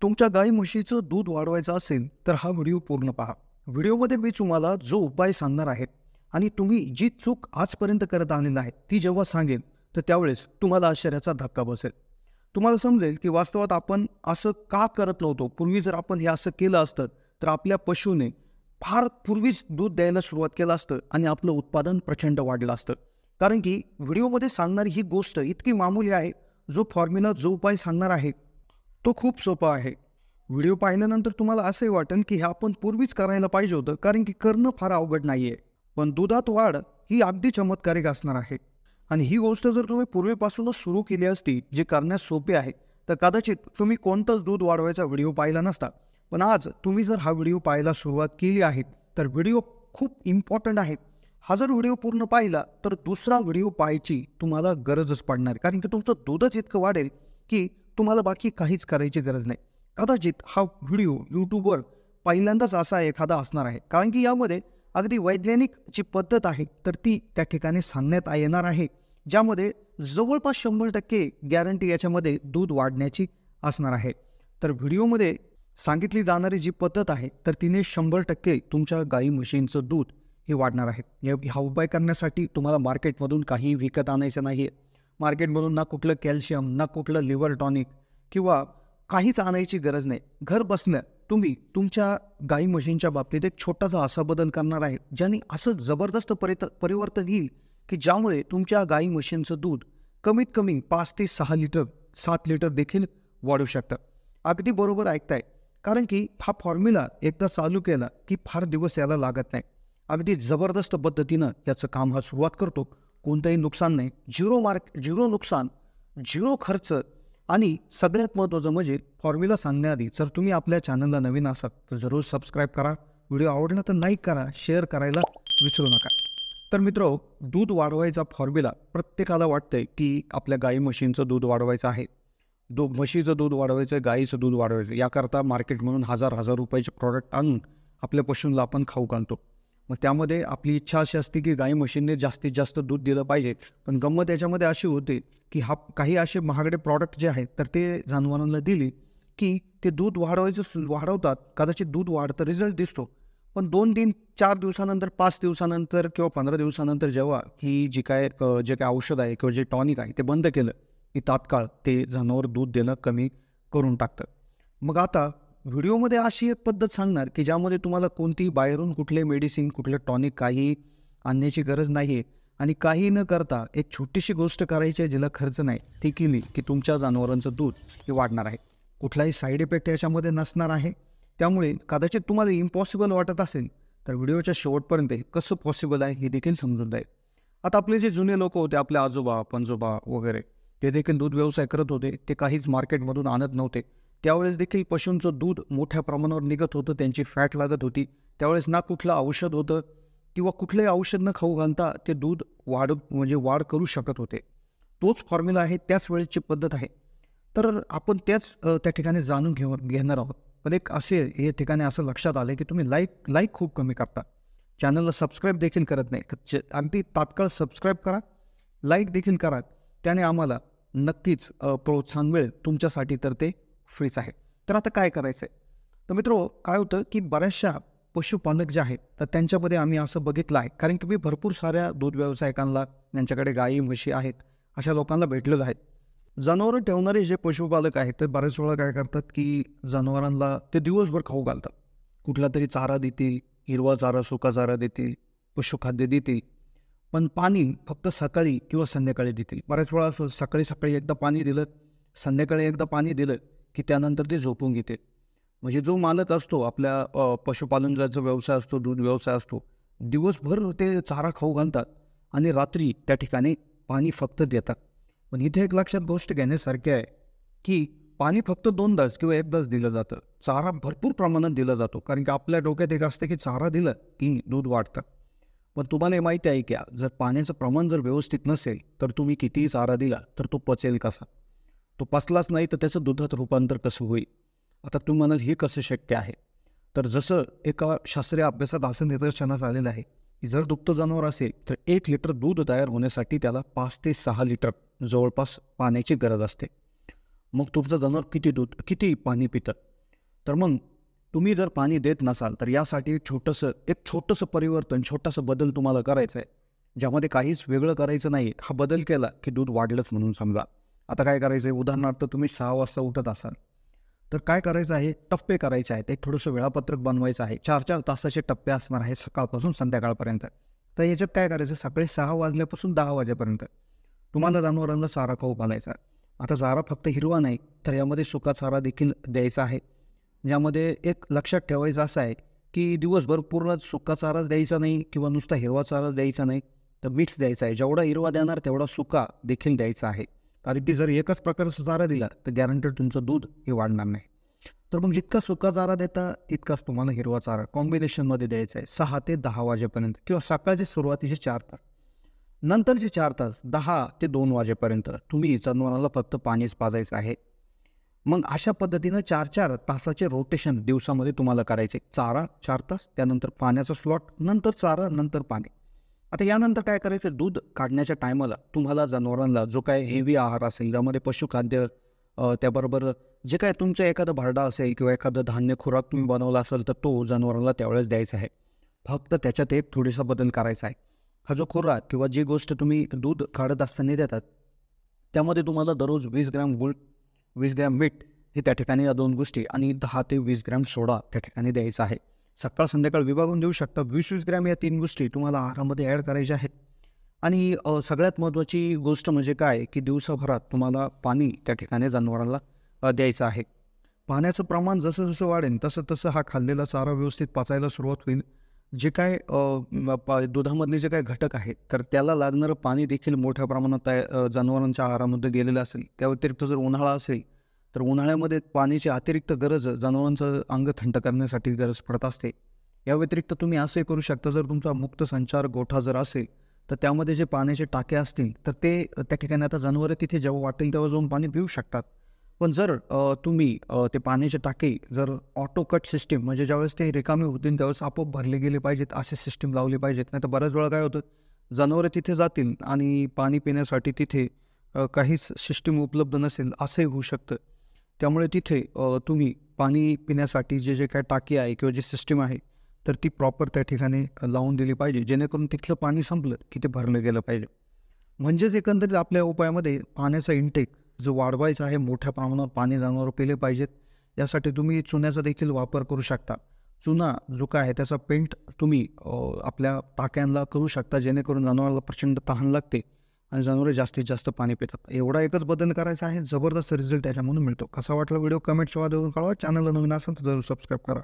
तुमच्या गाई म्हशीचं दूध वाढवायचं असेल तर हा व्हिडिओ पूर्ण पहा. व्हिडिओमध्ये मी तुम्हाला जो उपाय सांगणार आहे आणि तुम्ही जी चूक आजपर्यंत करत आलेला आहे ती जेव्हा सांगेन तर त्यावेळेस तुम्हाला आश्चर्याचा धक्का बसेल. तुम्हाला समजेल की वास्तवात आपण असं का करत नव्हतो. पूर्वी जर आपण हे असं केलं असतं तर आपल्या पशुने फार पूर्वीच दूध द्यायला सुरुवात केलं असतं आणि आपलं उत्पादन प्रचंड वाढलं असतं. कारण की व्हिडिओमध्ये सांगणारी ही गोष्ट इतकी मामूली आहे. जो फॉर्म्युला जो उपाय सांगणार आहे तो खूप सोपा आहे. व्हिडिओ पाहिल्यानंतर तुम्हाला असंही वाटेल की हे आपण पूर्वीच करायला पाहिजे होतं, कारण की करणं फार अवघड नाही आहे. पण दुधात वाढ ही अगदी चमत्कारिक असणार आहे. आणि ही गोष्ट जर तुम्ही पूर्वीपासूनच सुरू केली असती, जे करण्यास सोपे आहे, तर कदाचित तुम्ही कोणतंच दूध वाढवायचा व्हिडिओ पाहिला नसता. पण आज तुम्ही जर हा व्हिडिओ पाहायला सुरुवात केली आहे तर व्हिडिओ खूप इम्पॉर्टंट आहे. हा जर व्हिडिओ पूर्ण पाहिला तर दुसरा व्हिडिओ पाहायची तुम्हाला गरजच पडणार, कारण की तुमचं दूधच इतकं वाढेल की तुम्हाला बाकी काहीच करायची गरज नाही. कदाचित हा व्हिडिओ यूट्यूबवर पहिल्यांदाच असा एखादा असणार आहे, कारण की यामध्ये अगदी वैज्ञानिक जी पद्धत आहे तर ती त्या ठिकाणी सांगण्यात येणार आहे, ज्यामध्ये जवळपास 100% गॅरंटी याच्यामध्ये दूध वाढण्याची असणार आहे. तर व्हिडिओमध्ये सांगितली जाणारी जी पद्धत आहे तर तिने 100% तुमच्या गाई म्हशींचं दूध हे वाढणार आहे. हा उपाय करण्यासाठी तुम्हाला मार्केटमधून काही विकत आणायचं नाही आहे. मार्केटमधून ना कुठलं कॅल्शियम, ना कुठलं लिव्हर टॉनिक किंवा काहीच आणायची गरज नाही. घर बसल्या तुम्ही तुमच्या गाई म्हशींच्या बाबतीत एक छोटासा असा बदल करणार आहे, ज्याने असं जबरदस्त परिवर्तन येईल की ज्यामुळे तुमच्या गाई म्हशींचं दूध कमीत कमी 5 ते 6 लिटर 7 लिटर देखील वाढू शकतं. अगदी बरोबर ऐकताय, कारण की हा फॉर्म्युला एकदा चालू केला की फार दिवस याला लागत नाही. अगदी जबरदस्त पद्धतीनं याचं काम हा सुरुवात करतो. कोणतंही नुकसान नाही, झिरो नुकसान, झिरो खर्च. आणि सगळ्यात महत्त्वाचं म्हणजे फॉर्म्युला सांगण्याआधी जर तुम्ही आपल्या चॅनलला नवीन असाल तर जरूर सबस्क्राईब करा. व्हिडिओ आवडला तर लाईक करा, शेअर करायला विसरू नका. तर मित्रो, दूध वाढवायचा फॉर्म्युला प्रत्येकाला वाटतंय की आपल्या गाई म्हशींचं दूध वाढवायचं आहे, म्हशीचं दूध वाढवायचं, गाईचं दूध वाढवायचं. याकरता मार्केटमधून हजार रुपयाचे प्रॉडक्ट आणून आपल्या पशूंना आपण खाऊ घालतो. मग त्यामध्ये आपली इच्छा अशी असते की गाई म्हशींनी जास्तीत जास्त दूध दिलं पाहिजे. पण गंमत याच्यामध्ये अशी होते की काही असे महागडे प्रॉडक्ट जे आहेत तर ते जनावरांना दिली की ते दूध वाढवतात. कदाचित दूध वाढतं, रिझल्ट दिसतो. पण 2-3-4 दिवसानंतर, 5 दिवसानंतर किंवा 15 दिवसानंतर जेव्हा ही जे काय औषध आहे किंवा जे टॉनिक आहे ते बंद केलं की तात्काळ ते जनावर दूध देणं कमी करून टाकतं. मग आता व्हिडिओमध्ये अशी एक पद्धत सांगणार की ज्यामध्ये तुम्हाला कोणतीही बाहेरून कुठले मेडिसिन, कुठलं टॉनिक काही आणण्याची गरज नाही आहे. आणि काही न करता एक छोटीशी गोष्ट करायची आहे, जिला खर्च नाही, ती केली की तुमच्या जनावरांचं दूध हे वाढणार आहे. कुठलाही साईड इफेक्ट याच्यामध्ये नसणार आहे. त्यामुळे कदाचित तुम्हाला इम्पॉसिबल वाटत असेल तर व्हिडिओच्या शेवटपर्यंत कसं पॉसिबल आहे हे देखील समजून जाईल. आता आपले जे जुने लोक होते, आपले आजोबा पणजोबा वगैरे, ते देखील दूध व्यवसाय करत होते. ते काहीच मार्केटमधून आणत नव्हते. त्यावेळेस देखील पशूंचं दूध मोठ्या प्रमाणावर निघत होतं, त्यांची फॅट लागत होती. त्यावेळेस ना कुठलं औषध होतं किंवा कुठलंही औषध न खाऊ घालता ते दूध वाढ करू शकत होते. तोच फॉर्म्युला आहे, त्याच वेळेची पद्धत आहे. तर आपण त्या ठिकाणी जाणून घेणार आहोत. पण एक असे या ठिकाणी असं लक्षात आलं की तुम्ही लाईक खूप कमी करता, चॅनलला सबस्क्राईब देखील करत नाही. तर अगदी तात्काळ सबस्क्राईब करा, लाईक देखील करा. त्याने आम्हाला नक्कीच प्रोत्साहन मिळेल तुमच्यासाठी, तर ते फ्रीच आहे. तर आता काय करायचं आहे? तर मित्रो, काय होतं की बऱ्याचशा पशुपालक जे आहेत तर त्यांच्यामध्ये आम्ही असं बघितलं आहे, कारण की मी भरपूर साऱ्या दूध व्यावसायिकांना, ज्यांच्याकडे गाई म्हशी आहेत, अशा लोकांना भेटलेलं आहेत. जनावरं ठेवणारे जे पशुपालक आहेत तर बऱ्याच वेळा काय करतात की जनावरांना ते दिवसभर खाऊ घालतात. कुठला तरी चारा देतील, हिरवा चारा, सुका चारा देतील, पशुखाद्य देतील. पण पाणी फक्त सकाळी किंवा संध्याकाळी देतील. बऱ्याच वेळा असं सकाळी एकदा पाणी दिलं, संध्याकाळी एकदा पाणी दिलं की त्यानंतर ते झोपून घेते. म्हणजे जो मालक असतो आपल्या पशुपालनाचा व्यवसाय असतो, दूध व्यवसाय असतो, दिवसभर ते चारा खाऊ घालतात आणि रात्री त्या ठिकाणी पाणी फक्त देतात. पण इथे एक लक्षात गोष्ट घेण्यासारखी आहे की पाणी फक्त 2दाच किंवा 1दाच दिलं जातं. चारा भरपूर प्रमाणात दिला जातो, कारण की आपल्या डोक्यात एक असतं की चारा दिलं की दूध वाढतं. पण तुम्हाला हे माहिती आहे की जर पाण्याचं प्रमाण जर व्यवस्थित नसेल तर तुम्ही कितीही चारा दिला तर तो पचेल कसा? तो पचलाच नाही तर त्याचं दुधात रूपांतर कसं होईल? आता तुम्ही म्हणाल हे कसं शक्य आहे? तर जसं एका शास्त्रीय अभ्यासात असं निदर्शनास आलेलं आहे की जर दुभतं जनावर असेल तर 1 लिटर दूध तयार होण्यासाठी त्याला 5 ते 6 लिटर जवळपास पाण्याची गरज असते. मग तुमचं जनावर किती पाणी पितं? तर मग तुम्ही जर पाणी देत नसाल तर यासाठी एक छोटंसं परिवर्तन, छोटासा बदल तुम्हाला करायचा आहे, ज्यामध्ये काहीच वेगळं करायचं नाही. हा बदल केला की दूध वाढलंच म्हणून समजा. आता काय करायचं आहे, उदाहरणार्थ तुम्ही 6 वाजता उठत असाल, तर काय करायचं आहे, टप्पे करायचे आहेत. एक थोडंसं वेळापत्रक बनवायचं आहे. 4-4 तासाचे टप्पे असणार आहेत सकाळपासून संध्याकाळपर्यंत. तर याच्यात काय करायचं, सकाळी 6 वाजल्यापासून 10 वाजेपर्यंत तुम्हाला जनावरांना चारा खाऊ घालायचा. आता चारा फक्त हिरवा नाही, तर यामध्ये सुका चारा देखील द्यायचा आहे. यामध्ये एक लक्षात ठेवायचं असं आहे, की दिवसभर पूर्ण सुका चाराच द्यायचा नाही किंवा नुसता हिरवा चाराच द्यायचा नाही, तर मिक्स द्यायचा आहे. जेवढा हिरवा देणार तेवढा सुका देखील द्यायचा आहे. कारण की जर एकच प्रकारचा चारा दिला तर गॅरंटेड तुमचं दूध हे वाढणार नाही. तर मग जितका सुका चारा देता तितकाच तुम्हाला हिरवा चारा कॉम्बिनेशनमध्ये द्यायचा आहे 6 ते 10 वाजेपर्यंत किंवा सकाळचे सुरुवातीचे 4 तास. नंतरचे 4 तास 10 ते 2 वाजेपर्यंत तुम्ही जनावरांना फक्त पाणीच पाजायचं आहे. मग अशा पद्धतीनं 4-4 तासाचे रोटेशन दिवसामध्ये तुम्हाला करायचे. चारा 4 तास, त्यानंतर पाण्याचा स्लॉट, नंतर चारा, नंतर पाणी. आता यानंतर काय करायचं, दूध काढण्याच्या टायमाला तुम्हाला जनावरांना जो काय हेवी आहार असेल, ज्यामध्ये पशुखाद्य त्याबरोबर जे काय तुमचं एखादं भारडा असेल किंवा एखादं धान्य खुराक तुम्ही बनवला असेल तर तो जनावरांना त्यावेळेस द्यायचा आहे. फक्त त्याच्यात एक थोडासा बदल करायचा आहे. हा जो खुराक किंवा जी गोष्ट तुम्ही दूध काढत असताना देतात, त्यामध्ये तुम्हाला दररोज 20 ग्रॅम गूळ, 20 ग्रॅम मीठ हे त्या ठिकाणी या 2 गोष्टी आणि 10 ते 20 ग्रॅम सोडा त्या ठिकाणी द्यायचा आहे. सकाळ संध्याकाळ विभागून देऊ शकता. 20-20 ग्रॅम या 3 गोष्टी तुम्हाला आहारामध्ये ॲड करायच्या आहेत. आणि सगळ्यात महत्त्वाची गोष्ट म्हणजे काय, की दिवसाभरात तुम्हाला पाणी त्या ठिकाणी जनावरांना द्यायचं आहे. पाण्याचं प्रमाण जसं जसं वाढेल तसं तसं हा खाल्लेला चारा व्यवस्थित पचायला सुरुवात होईल. जे काय दुधामधले जे काही घटक आहेत तर त्याला लागणारं पाणी देखील मोठ्या प्रमाणात जनावरांच्या आहारामध्ये गेलेलं असेल. त्या व्यतिरिक्त जर उन्हाळा असेल तर उन्हाळ्यामध्ये पाण्याची अतिरिक्त गरज जनावरांचं अंग थंड करण्यासाठी गरज पडत असते. या व्यतिरिक्त तुम्ही असंही करू शकता, जर तुमचा मुक्त संचार गोठा जर असेल तर त्यामध्ये जे पाण्याचे टाके असतील तर ते त्या ठिकाणी आता जनावरं तिथे जेव्हा वाटेल तेव्हा जाऊन पाणी पिऊ शकतात. पण जर तुम्ही ते पाण्याचे टाके जर ऑटो कट सिस्टीम, म्हणजे ज्यावेळेस ते रिकामे होतील त्यावेळेस आपोआप भरले गेले पाहिजेत, असे सिस्टीम लावली पाहिजेत. नाही तर बऱ्याच वेळा काय होतं, जनावरं तिथे जातील आणि पाणी पिण्यासाठी तिथे काहीच सिस्टीम उपलब्ध नसेल, असंही होऊ शकतं. त्यामुळे तिथे तुम्ही पाणी पिण्यासाठी जे जे काय टाकी आहे किंवा जी सिस्टीम आहे तर ती प्रॉपर त्या ठिकाणी लावून दिली पाहिजे, जेणेकरून तिथलं पाणी संपलं की ते भरलं गेलं पाहिजे. म्हणजेच एकंदरीत आपल्या उपायामध्ये पाण्याचा इंटेक जो वाढवायचा आहे, मोठ्या प्रमाणात पाणी जनावरं पिले पाहिजेत. यासाठी तुम्ही चुन्याचा देखील वापर करू शकता. चुना जो काय आहे त्याचा पेंट तुम्ही आपल्या टाक्यांना करू शकता, जेणेकरून जनावराला प्रचंड तहान लागते आणि जनावरे जास्तीत जास्त पाणी पितात. एवढा एकच बदल करायचा आहे, जबरदस्त रिझल्ट त्याच्यामधून मिळतो. कसा वाटला व्हिडिओ कमेंटच्या माध्यमातून कळवा. चॅनलला नवीन असेल तर जरूर सबस्क्राईब करा.